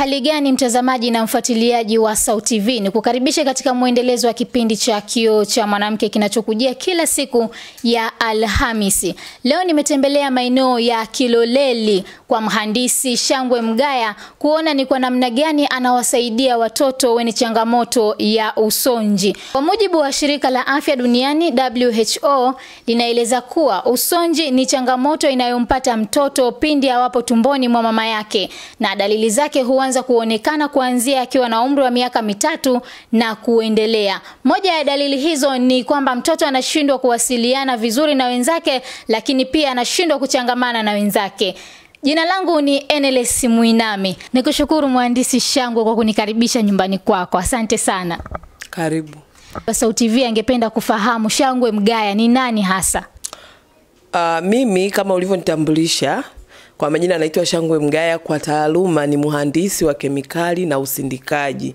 Uhali gani mtazamaji na mfuatiliaji wa Sauti TV, ni kukaribisha katika muendelezo wa kipindi cha Kioo cha Mwanamke kinachokujia kila siku ya Alhamisi. Leo nimetembelea maeneo ya Kiloleli kwa mhandisi Shangwe Mgaya kuona ni kwa namna gani anawasaidia watoto wenye changamoto ya usonji. Kwa mujibu wa shirika la afya duniani WHO, linaeleza kuwa usonji ni changamoto inayompata mtoto pindi awapo tumboni mwa mama yake, na dalili zake huanza kuonekana kuanzia akiwa na umri wa miaka 3 na kuendelea. Moja ya dalili hizo ni kwamba mtoto anashindwa kuwasiliana vizuri na wenzake, lakini pia anashindwa kuchangamana na wenzake. Jina langu ni Eneles Muinami. Nikushukuru mhandisi Shangwe kwa kunikaribisha nyumbani kwako. Asante sana. Karibu. Sauti TV angependa kufahamu Shangwe Mgaya ni nani hasa? Mimi kama ulivyonitambulisha, kwa majina naitwa Shangwe Mgaya, kwa taaluma ni mhandisi wa kemikali na usindikaji.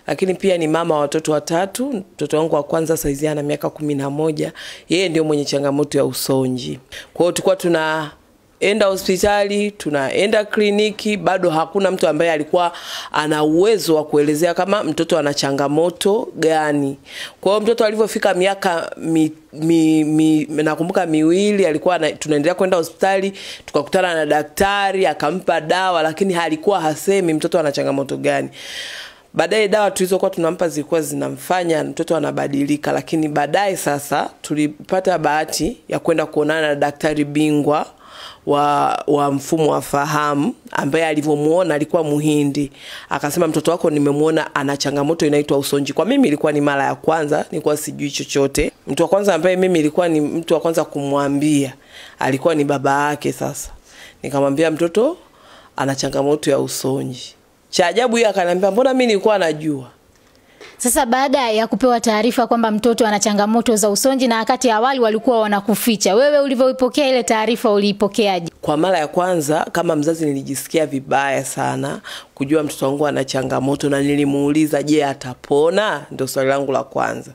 Lakini pia ni mama wa watoto 3. Mtoto wangu wa kwanza saizi ana miaka 11. Yeye ndio mwenye changamoto ya usonji. Kwa hiyo tulikuwa tunaenda hospitali, tunaenda kliniki, bado hakuna mtu ambaye alikuwa ana uwezo wa kuelezea kama mtoto ana changamoto gani. Kwa hiyo mtoto alivyofika miaka nakumbuka 2 alikuwa tunaendelea kwenda hospitali, tukakutana na daktari akampa dawa, lakini halikuwa hasemi mtoto ana changamoto gani. Baadaye dawa tulizokuwa tunampa zilikuwa zinamfanya mtoto anabadilika, lakini baadaye sasa tulipata bahati ya kwenda kuonana na daktari bingwa wa mfumo wa fahamu ambaye alivyomuona alikuwa Muhindi. Akasema mtoto wako nimemuona ana changamoto inaitwa usonji. Kwa mimi ilikuwa ni mara ya kwanza, nilikuwa sijui chochote. Mtu wa kwanza ambaye mimi ilikuwa ni mtu wa kwanza kumwambia alikuwa ni baba yake. Sasa nikamwambia mtoto ana changamoto ya usonji. Cha ajabu yeye akaniambia mbona mimi nilikuwa najua. Sasa baada ya kupewa taarifa kwamba mtoto ana changamoto za usonji na wakati awali walikuwa wanakuficha, wewe ulivyoipokea ile taarifa uliipokeaje? Kwa mara ya kwanza kama mzazi nilijisikia vibaya sana kujua mtoto wangu ana changamoto, na nilimuuliza je, atapona? Ndio swali langu la kwanza.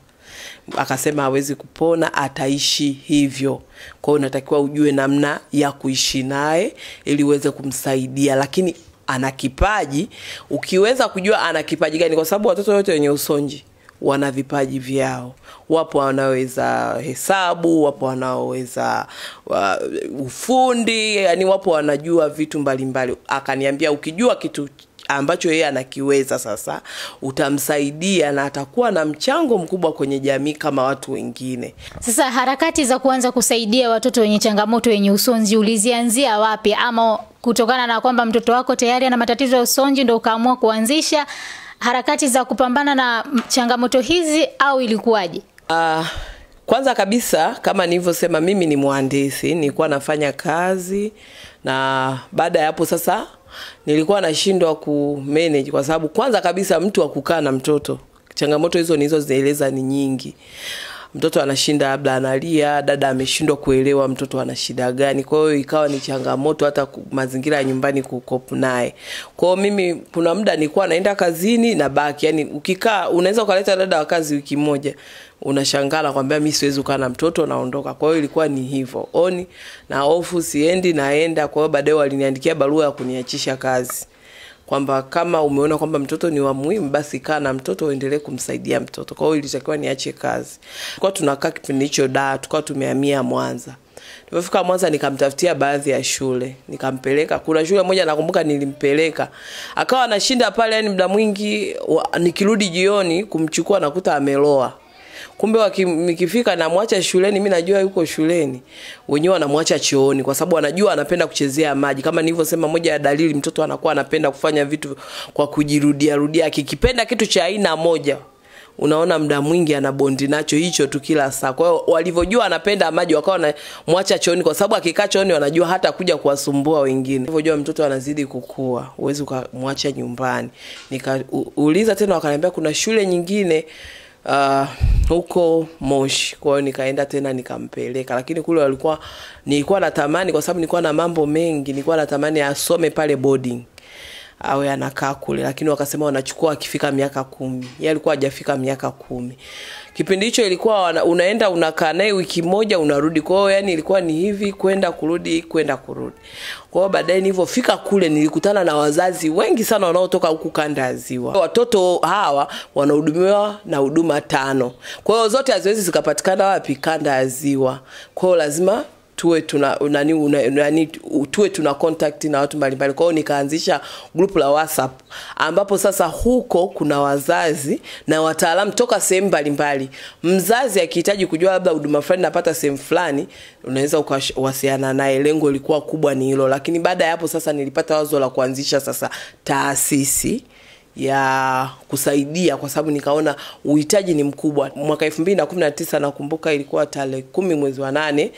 Akasema hawezi kupona, ataishi hivyo. Kwa hiyo unatakiwa ujue namna ya kuishi naye ili uweze kumsaidia, lakini ana kipaji. Ukiweza kujua ana kipaji gani, kwa sababu watoto wote wenye usonji wana vipaji vyao. Wapo wanaweza hesabu, wapo wanaweza ufundi, yani wapo wanajua vitu mbalimbali. Akaniambia ukijua kitu ambacho yeye anakiweza sasa utamsaidia na atakuwa na mchango mkubwa kwenye jamii kama watu wengine. Sasa harakati za kuanza kusaidia watoto wenye changamoto yenye usonji ulizianzia wapi, ama kutokana na kwamba mtoto wako tayari ana matatizo ya usonji ndio ukaamua kuanzisha harakati za kupambana na changamoto hizi, au ilikuwaje? Kwanza kabisa kama nilivyosema, mimi ni mhandisi, nilikuwa nafanya kazi, na baada ya hapo sasa nilikuwa nashindwa kumanage, kwa sababu kwanza kabisa mtu wa kukaa na mtoto, changamoto hizo nilizozieleza ni nyingi. Mtoto anashinda labda analia, dada ameshindwa kuelewa mtoto ana shida gani. Kwa hiyo ikawa ni changamoto hata mazingira ya nyumbani kukopa naye. Kwa hiyo mimi kuna muda nilikuwa naenda kazini na baki, yani ukikaa unaweza ukaleta dada wa kazi wiki moja, unashangala kwambia mimi siwezi kukaa na mtoto, naondoka. Kwa hiyo ilikuwa ni hivyo, oni na ofu siendi naenda. Kwa hiyo baadaye waliniandikia barua ya kuniachisha kazi, kwamba kama umeona kwamba mtoto ni wa muhimu basi kaa na mtoto uendelee kumsaidia mtoto. Kwa hiyo ilitakiwa niache kazi. Tulikuwa tunakaa kipindi hicho tulikuwa tumehamia Mwanza. Tulipofika Mwanza nikamtafutia baadhi ya shule, nikampeleka. Kuna shule moja nakumbuka nilimpeleka, akawa anashinda pale, yani muda mwingi nikirudi jioni kumchukua nakuta ameloa. Kumbe nikifika na muacha shuleni, mimi najua yuko shuleni, wenyewe wanamwacha chooni kwa sababu wanajua anapenda kuchezea maji. Kama nilivyosema, moja ya dalili mtoto anakuwa anapenda kufanya vitu kwa kujirudia. Akikipenda kitu cha aina moja, unaona muda mwingi anabondi nacho hicho tu kila saa. Kwa hiyo walivyojua anapenda maji wakawa wanamwacha chooni, kwa sababu akikaa chooni wanajua hata kuja kuwasumbua wengine. Walivyojua mtoto anazidi kukua, huwezi kumwacha nyumbani. Nikauliza tena, wakaniambia kuna shule nyingine huko Moshi. Kwa hiyo nikaenda tena nikampeleka, lakini kule nilikuwa natamani, kwa sababu nilikuwa na mambo mengi, nilikuwa natamani asome pale boarding. awe anakaa kule, lakini wakasema wanachukua akifika miaka 10. Yeye alikuwa hajafika miaka 10. Kipindi hicho ilikuwa unaenda unakaa naye wiki moja unarudi. Kwa hiyo yani ilikuwa ni hivi kwenda kurudi kwenda kurudi. Kwa hiyo baadaye nilipofika kule nilikutana na wazazi wengi sana wanaotoka huku kanda ya Ziwa. Watoto hawa wanahudumiwa na huduma 5. Kwa hiyo zote haziwezi zikapatikana wapi? Kanda ya Ziwa. Kwa hiyo lazima tuwe tuna contact na watu mbalimbali. Kwa hiyo nikaanzisha group la WhatsApp ambapo sasa huko kuna wazazi na wataalamu toka sehemu mbalimbali. Mzazi akihitaji kujua labda huduma fulani napata sehemu fulani, unaweza ukawasiliana naye. Lengo lilikuwa kubwa ni hilo. Lakini baada ya hapo sasa nilipata wazo la kuanzisha sasa taasisi ya kusaidia, kwa sababu nikaona uhitaji ni mkubwa. Mwaka 2019 nakumbuka ilikuwa tarehe 10 mwezi wa 8,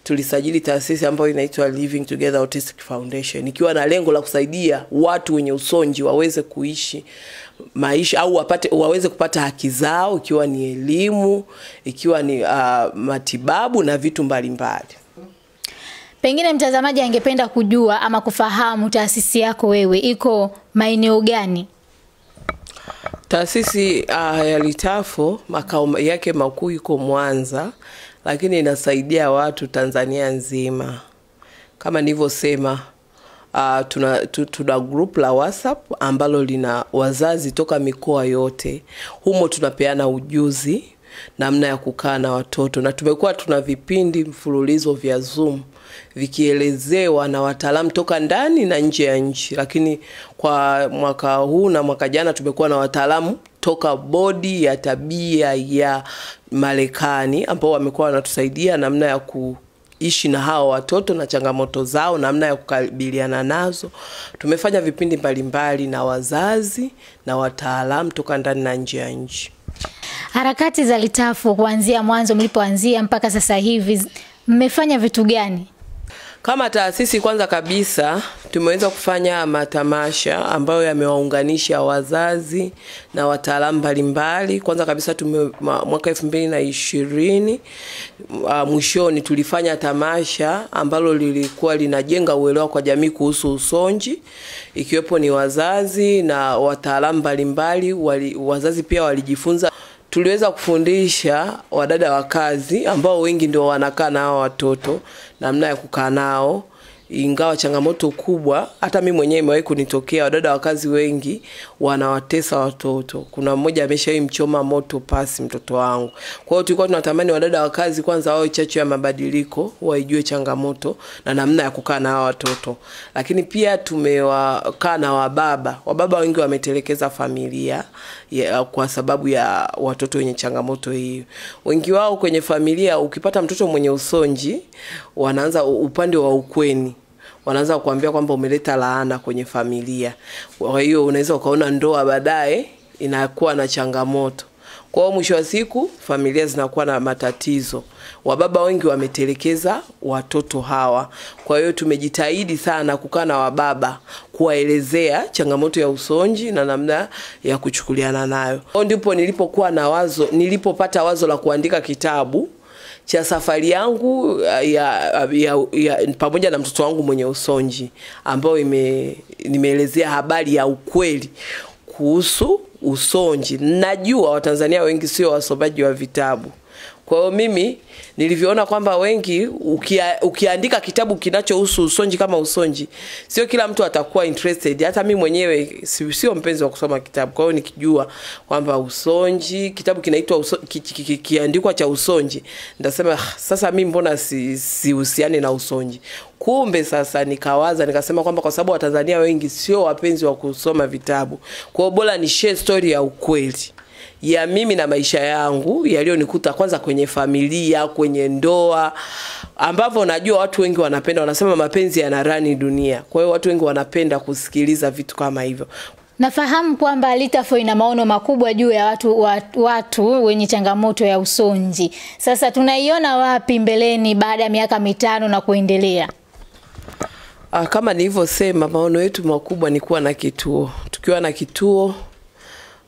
tulisajili taasisi ambayo inaitwa Living Together Autistic Foundation, ikiwa na lengo la kusaidia watu wenye usonji waweze kuishi maisha au waweze kupata haki zao, ikiwa ni elimu, ikiwa ni matibabu na vitu mbalimbali. Pengine mtazamaji angependa kujua ama kufahamu taasisi yako wewe iko maeneo gani? Taasisi ya Litafo makao yake makuu iko Mwanza, lakini inasaidia watu Tanzania nzima. Kama nilivyosema, tuna group la WhatsApp ambalo lina wazazi toka mikoa yote. Humo tunapeana ujuzi namna ya kukaa na watoto, na tumekuwa tuna vipindi mfululizo vya Zoom vikielezewa na wataalamu toka ndani na nje ya nchi. Lakini kwa mwaka huu na mwaka jana tumekuwa na wataalamu toka bodi ya tabia ya Marekani ambao wamekuwa wanatusaidia namna ya kuishi na hao watoto na changamoto zao, namna ya kukabiliana nazo. Tumefanya vipindi mbalimbali na wazazi na wataalamu toka ndani na nje ya nchi. Harakati za Litafo kuanzia mwanzo mlipoanzia mpaka sasa hivi mmefanya vitu gani? Kama taasisi, kwanza kabisa tumeweza kufanya matamasha ambayo yamewaunganisha wazazi na wataalamu mbalimbali. Kwanza kabisa mwaka 2020 mwishoni tulifanya tamasha ambalo lilikuwa linajenga uelewa kwa jamii kuhusu usonji, ikiwepo ni wazazi na wataalamu mbalimbali. Wazazi pia walijifunza. Tuliweza kufundisha wadada wa kazi ambao wengi ndio wanakaa na hao watoto namna ya kukaa nao, ingawa changamoto kubwa hata mimi mwenyewe imewahi kunitokea. Wadada wa kazi wengi wanawatesa watoto. Kuna mmoja ameshamchoma moto pasi mtoto wangu. Kwa hiyo tulikuwa tunatamani wadada wa kazi kwanza wao chachu ya mabadiliko, waijue changamoto na namna ya kukaa na hao watoto. Lakini pia tumewakaa na wababa. Wababa wengi wametelekeza familia kwa sababu ya watoto wenye changamoto hii. Wengi wao kwenye familia, ukipata mtoto mwenye usonji, wanaanza upande wa ukweni. Wanaanza kuambia kwamba umeleta laana kwenye familia. Kwa hiyo unaweza ukaona ndoa baadaye inakuwa na changamoto. Kwa hiyo mwisho wa siku familia zinakuwa na matatizo. Wababa wengi wametelekeza watoto hawa. Kwa hiyo tumejitahidi sana kukaa na wababa, kuwaelezea changamoto ya usonji na namna ya kuchukuliana nayo. Ndipo nilipopata wazo la kuandika kitabu cha safari yangu pamoja na mtoto wangu mwenye usonji, ambao nimeelezea habari ya ukweli kuhusu usonji. Najua Watanzania wengi sio wasomaji wa vitabu. Kwa hiyo mimi nilivyoona kwamba wengi ukiandika kitabu kinachohusu usonji kama usonji, sio kila mtu atakuwa interested. Hata mimi mwenyewe sio mpenzi wa kusoma kitabu. Kwa hiyo nikijua kwamba usonji, kitabu kinaitwa kiandikwa cha usonji, nitasema sasa mimi mbona sihusiani na usonji. Kumbe sasa nikawaza nikasema kwamba kwa sababu Watanzania wengi sio wapenzi wa kusoma vitabu, kwa hiyo bora ni share story ya ukweli ya mimi na maisha yangu yaliyonikuta, kwanza kwenye familia, kwenye ndoa, ambapo najua watu wengi wanapenda, wanasema mapenzi yanarani dunia. Kwa hiyo watu wengi wanapenda kusikiliza vitu kama hivyo. Nafahamu kwamba Litafo ina maono makubwa juu ya watu wenye changamoto ya usonji. Sasa tunaiona wapi mbeleni baada ya miaka 5 na kuendelea? Kama nilivyosema, maono yetu makubwa ni kuwa na kituo. Tukiwa na kituo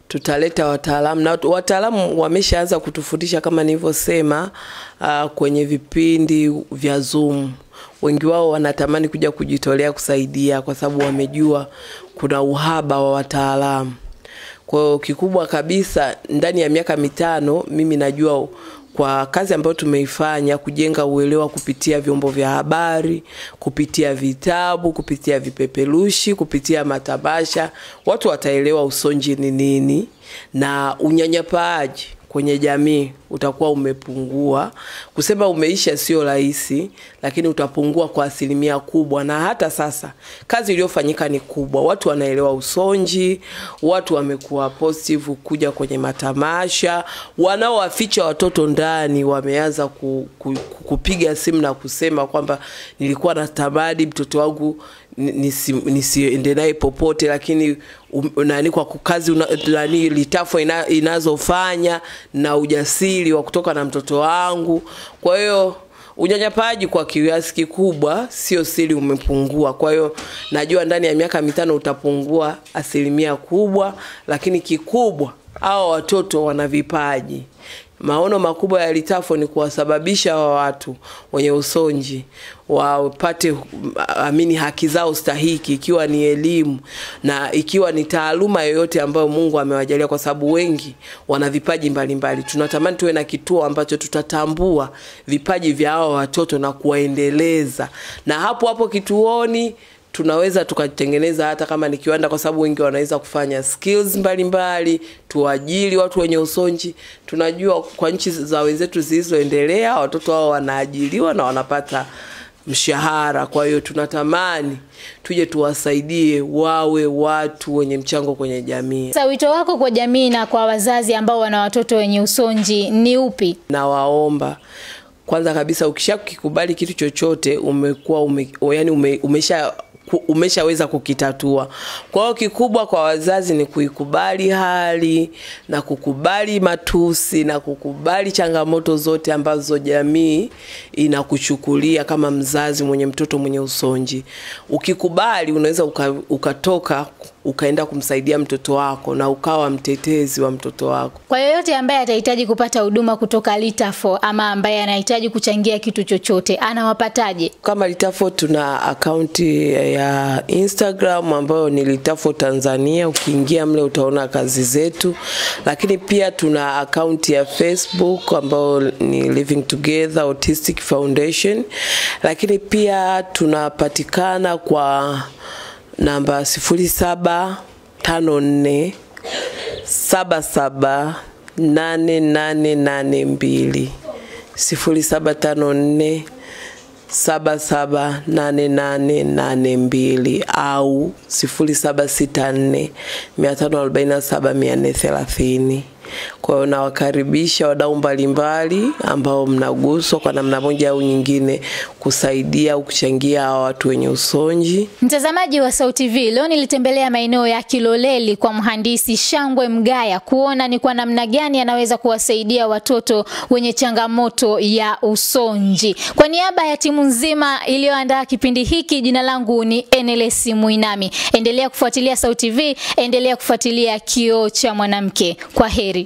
tutaleta wataalamu, na wataalamu wameshaanza kutufundisha kama nilivyosema kwenye vipindi vya Zoom. wengi wao wanatamani kuja kujitolea kusaidia kwa sababu wamejua kuna uhaba wa wataalamu. Kwa hiyo kikubwa kabisa ndani ya miaka 5 mimi najua kwa kazi ambayo tumeifanya kujenga uelewa kupitia vyombo vya habari, kupitia vitabu, kupitia vipeperushi, kupitia matabasha, watu wataelewa usonji ni nini na unyanyapaaji kwenye jamii utakuwa umepungua. Kusema umeisha sio rahisi, lakini utapungua kwa asilimia kubwa. Na hata sasa kazi iliyofanyika ni kubwa. Watu wanaelewa usonji, watu wamekuwa positive kuja kwenye matamasha, wanaowaficha watoto ndani wameanza kupiga simu na kusema kwamba nilikuwa natamani mtoto wangu nisiende naye popote, lakini nani kwa kazi nani Litafu inazofanya na ujasiri wa kutoka na mtoto wangu. Kwa hiyo unyanyapaji kwa kiasi kikubwa sio siri umepungua. Kwa hiyo najua ndani ya miaka 5 utapungua asilimia kubwa, lakini kikubwa hao watoto wana vipaji. Maono makubwa ya Litafu ni kuwasababisha watu wenye usonji wapate haki zao stahiki, ikiwa ni elimu na ikiwa ni taaluma yoyote ambayo Mungu amewajalia, kwa sababu wengi wana vipaji mbalimbali. Tunatamani tuwe na kituo ambacho tutatambua vipaji vya hao watoto na kuwaendeleza, na hapo kituoni tunaweza tukatengeneza hata kama ni kiwanda, kwa sababu wengi wanaweza kufanya skills mbalimbali, tuajiri watu wenye usonji. Tunajua kwa nchi za wenzetu zilizoendelea watoto wao wanaajiriwa na wanapata mshahara. Kwa hiyo tunatamani tuje tuwasaidie wawe watu wenye mchango kwenye jamii. Sasa wito wako kwa jamii na kwa wazazi ambao wana watoto wenye usonji ni upi? Na waomba kwanza kabisa, ukishakikubali kitu chochote umeshaweza kukitatua. Kwa hiyo kikubwa kwa wazazi ni kuikubali hali na kukubali matusi na kukubali changamoto zote ambazo jamii inakuchukulia kama mzazi mwenye mtoto mwenye usonji. Ukikubali unaweza ukatoka ukaenda kumsaidia mtoto wako na ukawa mtetezi wa mtoto wako. Kwa yoyote ambaye atahitaji kupata huduma kutoka Litafu ama ambaye anahitaji kuchangia kitu chochote, anawapataje? Kama Litafu tuna akaunti ya Instagram ambayo ni Litafu Tanzania. Ukiingia mle utaona kazi zetu. Lakini pia tuna akaunti ya Facebook ambayo ni Living Together Autistic Foundation. Lakini pia tunapatikana kwa namba 0754 778882 0754 778882 au 0764 547 430. Kwa hiyo nawakaribisha wadau mbalimbali ambao mnaguswa kwa namna moja au nyingine kusaidia au kuchangia watu wenye usonji. Mtazamaji wa Sauti TV, leo nilitembelea maeneo ya Kiloleli kwa mhandisi Shangwe Mgaya kuona ni kwa namna gani anaweza kuwasaidia watoto wenye changamoto ya usonji. Kwa niaba ya timu nzima iliyoandaa kipindi hiki, jina langu ni NLS Muinami. Endelea kufuatilia Sauti TV, endelea kufuatilia Kioo cha Mwanamke. Kwaheri.